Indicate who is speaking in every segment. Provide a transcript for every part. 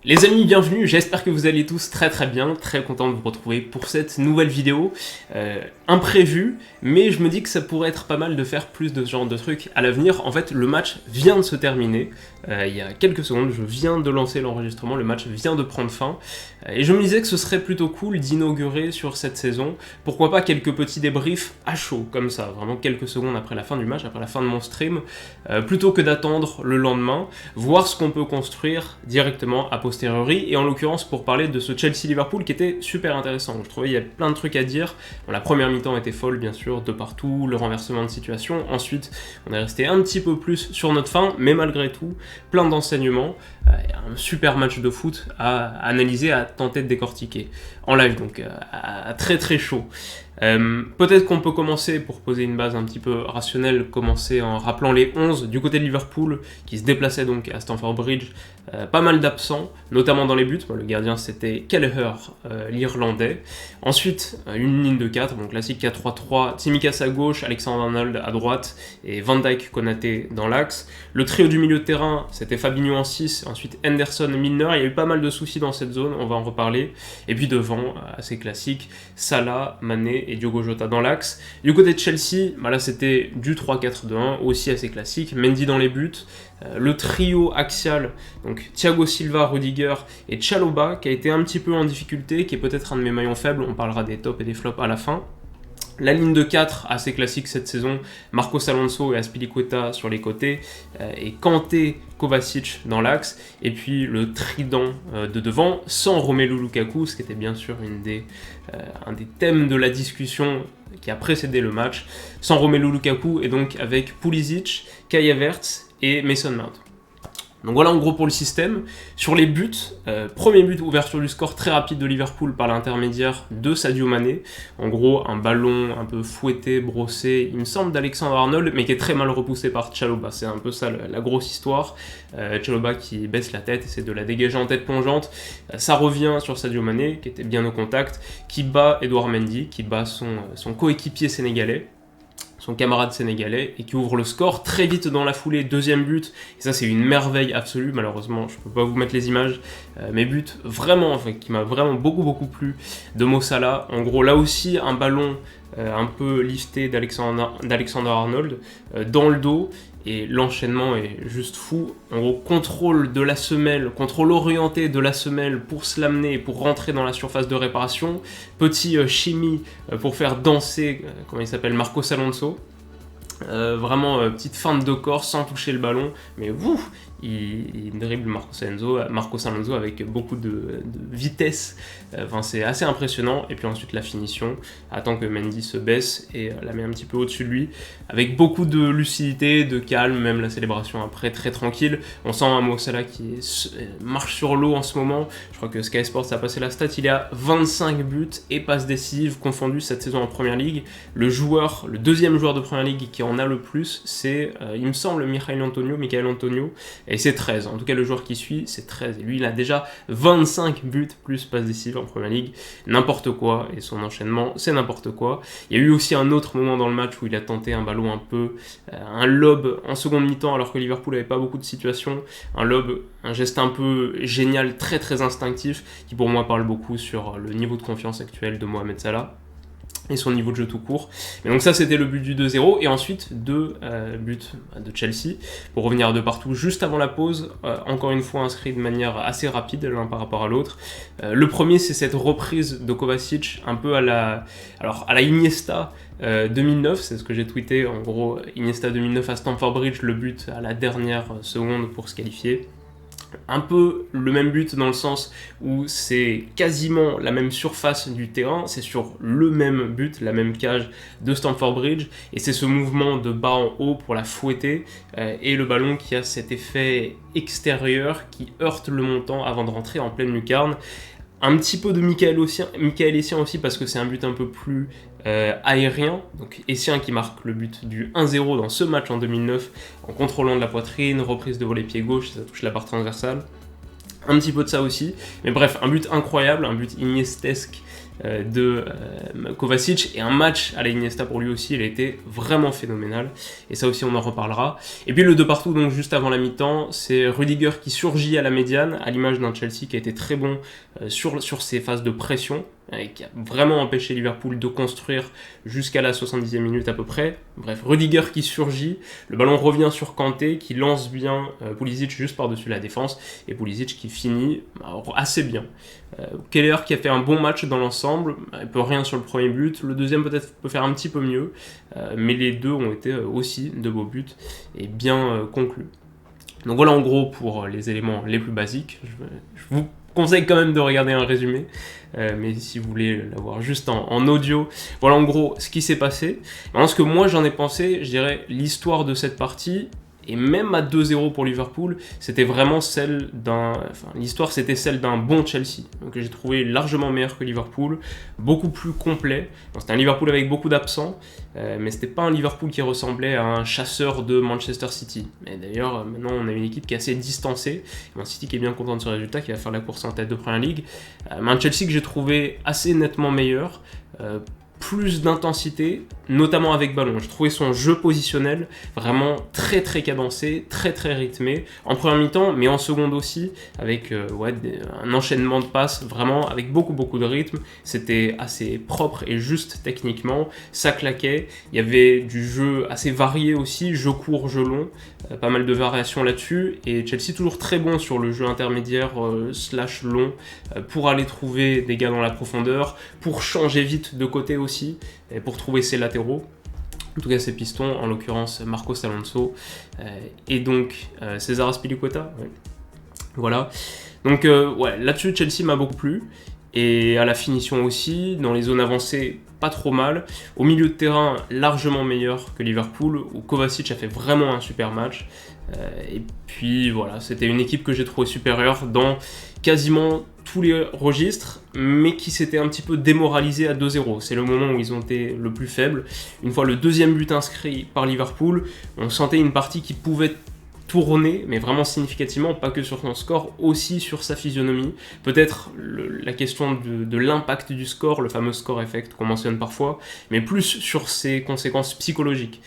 Speaker 1: Les amis, bienvenue, j'espère que vous allez tous très bien, très content de vous retrouver pour cette nouvelle vidéo. Imprévue, mais je me dis que ça pourrait être pas mal de faire plus de ce genre de trucs à l'avenir. En fait, le match vient de se terminer, il y a quelques secondes, je viens de lancer l'enregistrement, le match vient de prendre fin. Et je me disais que ce serait plutôt cool d'inaugurer sur cette saison, pourquoi pas quelques petits débriefs à chaud, comme ça, vraiment quelques secondes après la fin du match, après la fin de mon stream, plutôt que d'attendre le lendemain, voir ce qu'on peut construire directement à posteriori, et en l'occurrence pour parler de ce Chelsea-Liverpool qui était super intéressant. Je trouvais qu'il y avait plein de trucs à dire. Bon, la première mi-temps était folle, bien sûr, de partout, le renversement de situation. Ensuite, on est resté un petit peu plus sur notre fin, mais malgré tout, plein d'enseignements. Un super match de foot à analyser, à tenter de décortiquer. En live, donc, à très chaud. Peut-être qu'on peut commencer, pour poser une base un petit peu rationnelle, commencer en rappelant les 11 du côté de Liverpool, qui se déplaçaient donc à Stamford Bridge. Pas mal d'absents, notamment dans les buts. Le gardien c'était Kelleher, l'Irlandais. Ensuite, une ligne de 4, donc classique 4-3-3, Tsimikas à gauche, Alexander-Arnold à droite et Van Dijk, Konaté dans l'axe. Le trio du milieu de terrain, c'était Fabinho en 6, ensuite Henderson, Milner. Il y a eu pas mal de soucis dans cette zone, on va en reparler. Et puis devant, assez classique, Salah, Mané et Diogo Jota dans l'axe. Du côté de Chelsea, là c'était du 3-4-2-1, aussi assez classique. Mendy dans les buts. Le trio axial, donc Thiago Silva, Rudiger et Chalobah, qui a été un petit peu en difficulté, qui est peut-être un de mes maillons faibles, on parlera des tops et des flops à la fin. La ligne de 4, assez classique cette saison, Marcos Alonso et Azpilicueta sur les côtés, et Kanté, Kovacic dans l'axe, et puis le trident de devant, sans Romelu Lukaku, ce qui était bien sûr un des thèmes de la discussion qui a précédé le match, sans Romelu Lukaku, et donc avec Pulisic, Kai Havertz et Mason Mount. Donc voilà en gros pour le système. Sur les buts, premier but, ouverture du score très rapide de Liverpool par l'intermédiaire de Sadio Mané. En gros, un ballon un peu fouetté, brossé, il me semble d'Alexander-Arnold, mais qui est très mal repoussé par Chalobah. C'est un peu ça la grosse histoire. Chalobah qui baisse la tête, essaie de la dégager en tête plongeante. Ça revient sur Sadio Mané, qui était bien au contact, qui bat Edouard Mendy, qui bat son coéquipier sénégalais, son camarade sénégalais, et qui ouvre le score très vite dans la foulée, deuxième but, et ça c'est une merveille absolue, malheureusement je peux pas vous mettre les images, mais but vraiment, qui m'a vraiment beaucoup plu, de Mo Salah. En gros là aussi un ballon un peu lifté d'Alexander-Arnold dans le dos, et l'enchaînement est juste fou. En gros, contrôle de la semelle, contrôle orienté de la semelle pour se l'amener, pour rentrer dans la surface de réparation. Petit chimie pour faire danser, comment il s'appelle, Marcos Alonso. Vraiment petite feinte de corps sans toucher le ballon, mais il dribble Marcos Alonso avec beaucoup de vitesse. C'est assez impressionnant. Et puis ensuite la finition, attend que Mendy se baisse et la met un petit peu au-dessus de lui, avec beaucoup de lucidité, de calme, même la célébration après très tranquille. On sent un Mo Salah qui marche sur l'eau en ce moment. Je crois que Sky Sports a passé la stat, il est à 25 buts et passes décisives confondues cette saison en Première Ligue. Le deuxième joueur de Première Ligue qui en a le plus, c'est, il me semble, Michael Antonio, et c'est 13. En tout cas, le joueur qui suit, c'est 13. Et lui, il a déjà 25 buts plus passes décisives en Première Ligue. N'importe quoi, et son enchaînement, c'est n'importe quoi. Il y a eu aussi un autre moment dans le match où il a tenté un ballon un lob en seconde mi-temps, alors que Liverpool n'avait pas beaucoup de situations. Un geste un peu génial, très instinctif, qui pour moi parle beaucoup sur le niveau de confiance actuel de Mohamed Salah et son niveau de jeu tout court. Mais donc ça c'était le but du 2-0, et ensuite deux buts de Chelsea, pour revenir de partout juste avant la pause, encore une fois inscrit de manière assez rapide l'un par rapport à l'autre. Le premier c'est cette reprise de Kovacic, un peu à la Iniesta 2009, c'est ce que j'ai tweeté, en gros Iniesta 2009 à Stamford Bridge, le but à la dernière seconde pour se qualifier. Un peu le même but dans le sens où c'est quasiment la même surface du terrain, c'est sur le même but, la même cage de Stamford Bridge, et c'est ce mouvement de bas en haut pour la fouetter, et le ballon qui a cet effet extérieur qui heurte le montant avant de rentrer en pleine lucarne. Un petit peu de Michael Essien aussi, parce que c'est un but un peu plus aérien. Donc Essien qui marque le but du 1-0 dans ce match en 2009 en contrôlant de la poitrine, reprise de volet pied gauche, ça touche la barre transversale. Un petit peu de ça aussi, mais bref, un but incroyable, un but iniestesque de Kovacic, et un match à la Iniesta pour lui aussi, il a été vraiment phénoménal, et ça aussi on en reparlera. Et puis le 2 partout, donc juste avant la mi-temps, c'est Rudiger qui surgit à la médiane, à l'image d'un Chelsea qui a été très bon sur ses phases de pression, et qui a vraiment empêché Liverpool de construire jusqu'à la 70e minute à peu près. Bref, Rudiger qui surgit, le ballon revient sur Kanté qui lance bien Pulisic juste par-dessus la défense, et Pulisic qui finit assez bien. Keller qui a fait un bon match dans l'ensemble, il peut rien sur le premier but, le deuxième peut-être peut faire un petit peu mieux, mais les deux ont été aussi de beaux buts et bien conclus. Donc voilà en gros pour les éléments les plus basiques. Je vous conseille quand même de regarder un résumé, mais si vous voulez l'avoir juste en audio, voilà en gros ce qui s'est passé. Maintenant, ce que moi j'en ai pensé, je dirais l'histoire de cette partie, et même à 2-0 pour Liverpool, c'était vraiment l'histoire c'était celle d'un bon Chelsea, donc que j'ai trouvé largement meilleur que Liverpool, beaucoup plus complet. Bon, c'était un Liverpool avec beaucoup d'absents, mais c'était pas un Liverpool qui ressemblait à un chasseur de Manchester City. Et d'ailleurs, maintenant on a une équipe qui est assez distancée, Man City qui est bien content de ce résultat, qui va faire la course en tête de Premier League, mais un Chelsea que j'ai trouvé assez nettement meilleur, plus d'intensité, notamment avec ballon. J'ai trouvé son jeu positionnel vraiment très très cadencé, très très rythmé, en première mi-temps, mais en seconde aussi, avec un enchaînement de passes, vraiment avec beaucoup de rythme. C'était assez propre et juste techniquement, ça claquait, il y avait du jeu assez varié aussi, jeu court, jeu long, pas mal de variations là-dessus, et Chelsea toujours très bon sur le jeu intermédiaire slash long, pour aller trouver des gars dans la profondeur, pour changer vite de côté aussi, et pour trouver ses latéraux, en tout cas ses pistons, en l'occurrence Marcos Alonso, et donc César Azpilicueta. Ouais. Voilà. Donc là-dessus Chelsea m'a beaucoup plu, et à la finition aussi, dans les zones avancées, pas trop mal. Au milieu de terrain, largement meilleur que Liverpool, où Kovacic a fait vraiment un super match. Et puis voilà, c'était une équipe que j'ai trouvée supérieure dans quasiment tous les registres, mais qui s'était un petit peu démoralisé à 2-0. C'est le moment où ils ont été le plus faibles. Une fois le deuxième but inscrit par Liverpool, on sentait une partie qui pouvait tourner, mais vraiment significativement, pas que sur son score, aussi sur sa physionomie. Peut-être la question de l'impact du score, le fameux score effect qu'on mentionne parfois, mais plus sur ses conséquences psychologiques.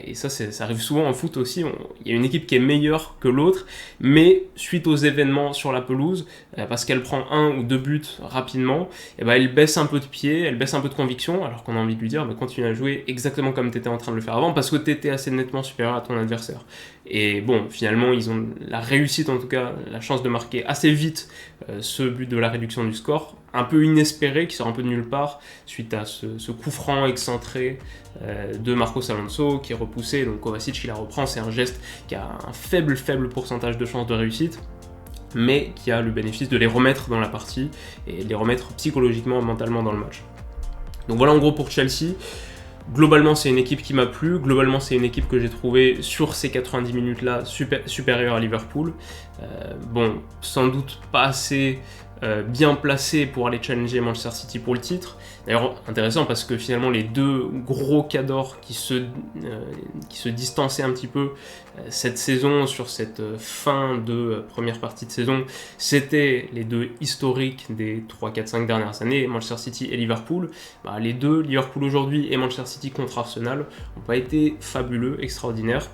Speaker 1: Et ça arrive souvent en foot aussi, il y a une équipe qui est meilleure que l'autre, mais suite aux événements sur la pelouse, parce qu'elle prend 1 ou 2 buts rapidement, et elle baisse un peu de pied, elle baisse un peu de conviction, alors qu'on a envie de lui dire continue à jouer exactement comme tu étais en train de le faire avant, parce que tu étais assez nettement supérieur à ton adversaire. Et bon, finalement, ils ont la réussite, en tout cas, la chance de marquer assez vite ce but de la réduction du score, un peu inespéré, qui sort un peu de nulle part, suite à ce coup franc excentré de Marcos Alonso, qui est repoussé, donc Kovacic qui la reprend. C'est un geste qui a un faible pourcentage de chance de réussite, mais qui a le bénéfice de les remettre dans la partie, et de les remettre psychologiquement, mentalement dans le match. Donc voilà en gros pour Chelsea. Globalement, c'est une équipe qui m'a plu. Globalement, c'est une équipe que j'ai trouvée sur ces 90 minutes-là supérieure à Liverpool. Bon, sans doute pas assez bien placée pour aller challenger Manchester City pour le titre. D'ailleurs, intéressant parce que finalement, les deux gros cadors qui se distançaient un petit peu cette saison, sur cette fin de première partie de saison, c'était les deux historiques des 3, 4, 5 dernières années, Manchester City et Liverpool. Les deux, Liverpool aujourd'hui et Manchester City contre Arsenal, n'ont pas été fabuleux, extraordinaires.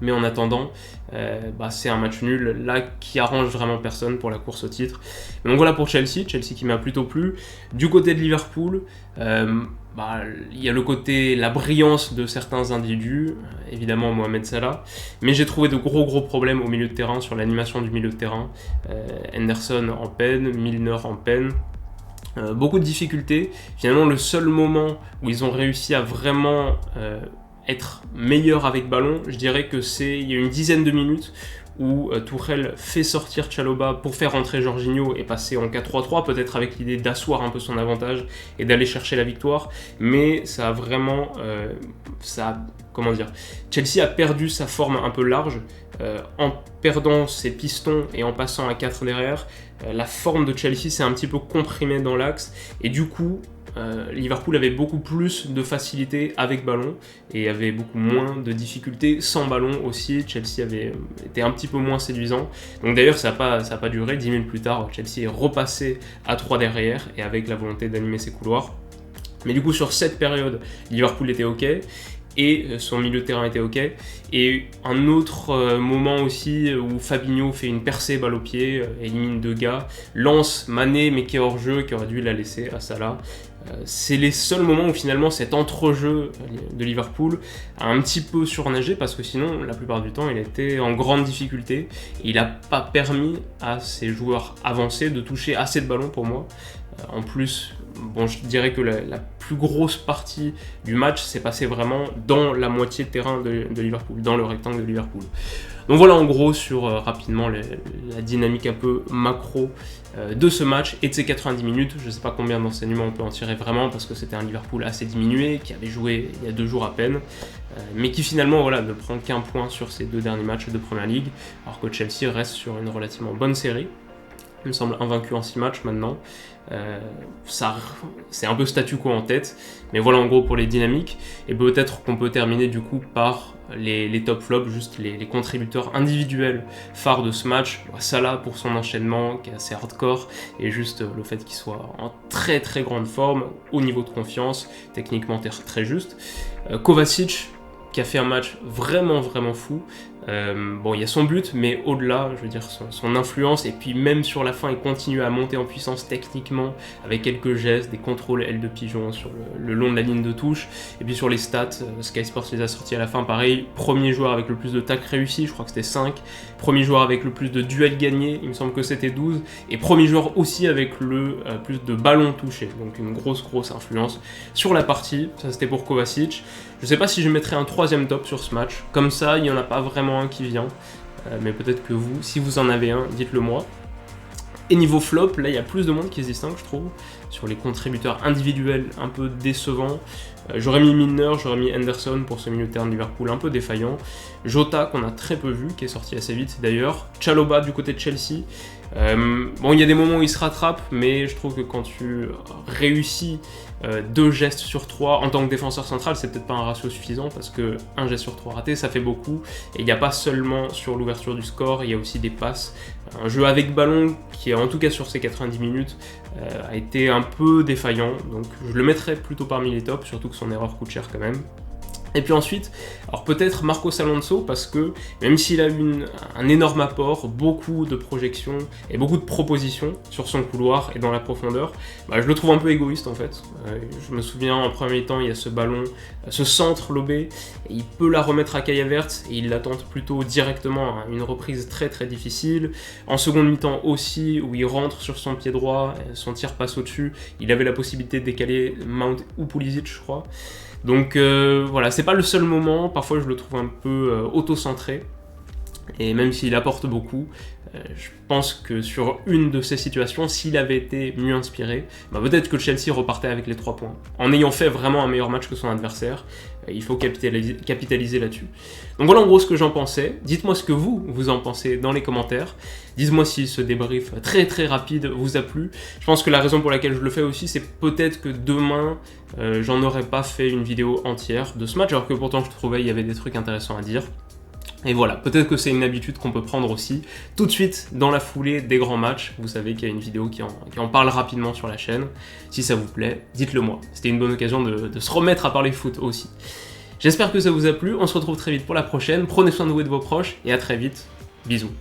Speaker 1: Mais en attendant, c'est un match nul là qui arrange vraiment personne pour la course au titre. Donc voilà pour Chelsea qui m'a plutôt plu. Du côté de Liverpool, il y a le côté, la brillance de certains individus, évidemment Mohamed Salah, mais j'ai trouvé de gros problèmes au milieu de terrain, sur l'animation du milieu de terrain. Henderson en peine, Milner en peine. Beaucoup de difficultés. Finalement, le seul moment où ils ont réussi à vraiment être meilleur avec ballon, je dirais que il y a une dizaine de minutes où Tuchel fait sortir Chalobah pour faire rentrer Jorginho et passer en 4-3-3, peut-être avec l'idée d'asseoir un peu son avantage et d'aller chercher la victoire, mais ça a vraiment... Chelsea a perdu sa forme un peu large, en perdant ses pistons et en passant à 4 derrière. La forme de Chelsea s'est un petit peu comprimée dans l'axe, et du coup, Liverpool avait beaucoup plus de facilité avec ballon et avait beaucoup moins de difficultés sans ballon aussi. Chelsea avait été un petit peu moins séduisant. Donc d'ailleurs ça n'a pas duré, 10 minutes plus tard, Chelsea est repassé à 3 derrière et avec la volonté d'animer ses couloirs. Mais du coup sur cette période, Liverpool était ok. Et son milieu de terrain était ok. Et un autre moment aussi où Fabinho fait une percée balle au pied, élimine 2 gars, lance Mané mais qui est hors jeu, qui aurait dû la laisser à Salah. C'est les seuls moments où finalement cet entrejeu de Liverpool a un petit peu surnagé parce que sinon la plupart du temps il était en grande difficulté et il n'a pas permis à ses joueurs avancés de toucher assez de ballons pour moi. En plus, bon, je dirais que la plus grosse partie du match s'est passée vraiment dans la moitié de terrain de Liverpool, dans le rectangle de Liverpool. Donc voilà en gros sur rapidement la dynamique un peu macro de ce match et de ces 90 minutes. Je ne sais pas combien d'enseignements on peut en tirer vraiment parce que c'était un Liverpool assez diminué, qui avait joué il y a 2 jours à peine, mais qui finalement voilà, ne prend qu'un point sur ses 2 derniers matchs de Premier League, alors que Chelsea reste sur une relativement bonne série. Il me semble invaincu en 6 matchs maintenant. C'est un peu statu quo en tête, mais voilà en gros pour les dynamiques. Et peut-être qu'on peut terminer du coup par les top flops, juste les contributeurs individuels phares de ce match. Salah pour son enchaînement qui est assez hardcore, et juste le fait qu'il soit en très très grande forme, au niveau de confiance, techniquement très juste. Kovacic qui a fait un match vraiment fou. Bon, il y a son but, mais au-delà, je veux dire, son influence, et puis même sur la fin, il continue à monter en puissance techniquement, avec quelques gestes, des contrôles ailes de pigeon sur le long de la ligne de touche, et puis sur les stats, Sky Sports les a sortis à la fin, pareil, premier joueur avec le plus de tacles réussis, je crois que c'était 5, premier joueur avec le plus de duels gagnés, il me semble que c'était 12, et premier joueur aussi avec le plus de ballons touchés, donc une grosse influence sur la partie. Ça c'était pour Kovacic. Je sais pas si je mettrais un 3e top sur ce match, comme ça il n'y en a pas vraiment un qui vient, mais peut-être que vous, si vous en avez un, dites-le moi. Et niveau flop, là il y a plus de monde qui se distingue, je trouve, sur les contributeurs individuels un peu décevants. J'aurais mis Milner, j'aurais mis Henderson pour ce milieu de terrain de Liverpool un peu défaillant. Jota qu'on a très peu vu, qui est sorti assez vite d'ailleurs. Chalobah du côté de Chelsea. Bon, il y a des moments où il se rattrape, mais je trouve que quand tu réussis 2 gestes sur 3 en tant que défenseur central, c'est peut-être pas un ratio suffisant parce que 1 geste sur 3 raté, ça fait beaucoup. Et il n'y a pas seulement sur l'ouverture du score, il y a aussi des passes. Un jeu avec ballon qui, en tout cas sur ces 90 minutes, a été un peu défaillant. Donc je le mettrais plutôt parmi les tops, surtout que son erreur coûte cher quand même. Et puis ensuite, alors peut-être Marcos Alonso, parce que même s'il a eu un énorme apport, beaucoup de projections et beaucoup de propositions sur son couloir et dans la profondeur, je le trouve un peu égoïste en fait. Je me souviens en premier temps, il y a ce ballon, ce centre lobé, et il peut la remettre à Kai Havertz et il la tente plutôt directement à une reprise très difficile. En seconde mi-temps aussi, où il rentre sur son pied droit, son tir passe au-dessus, il avait la possibilité de décaler Mount ou Pulisic je crois. Donc voilà, c'est pas le seul moment, parfois je le trouve un peu auto-centré, et même s'il apporte beaucoup, je pense que sur une de ces situations, s'il avait été mieux inspiré, peut-être que Chelsea repartait avec les 3 points. En ayant fait vraiment un meilleur match que son adversaire, il faut capitaliser là-dessus. Donc voilà en gros ce que j'en pensais. Dites-moi ce que vous en pensez dans les commentaires. Dites-moi si ce débrief très rapide vous a plu. Je pense que la raison pour laquelle je le fais aussi, c'est peut-être que demain, j'en aurais pas fait une vidéo entière de ce match, alors que pourtant je trouvais qu'il y avait des trucs intéressants à dire. Et voilà, peut-être que c'est une habitude qu'on peut prendre aussi tout de suite dans la foulée des grands matchs. Vous savez qu'il y a une vidéo qui en parle rapidement sur la chaîne. Si ça vous plaît, dites-le moi. C'était une bonne occasion de se remettre à parler foot aussi. J'espère que ça vous a plu. On se retrouve très vite pour la prochaine. Prenez soin de vous et de vos proches et à très vite. Bisous.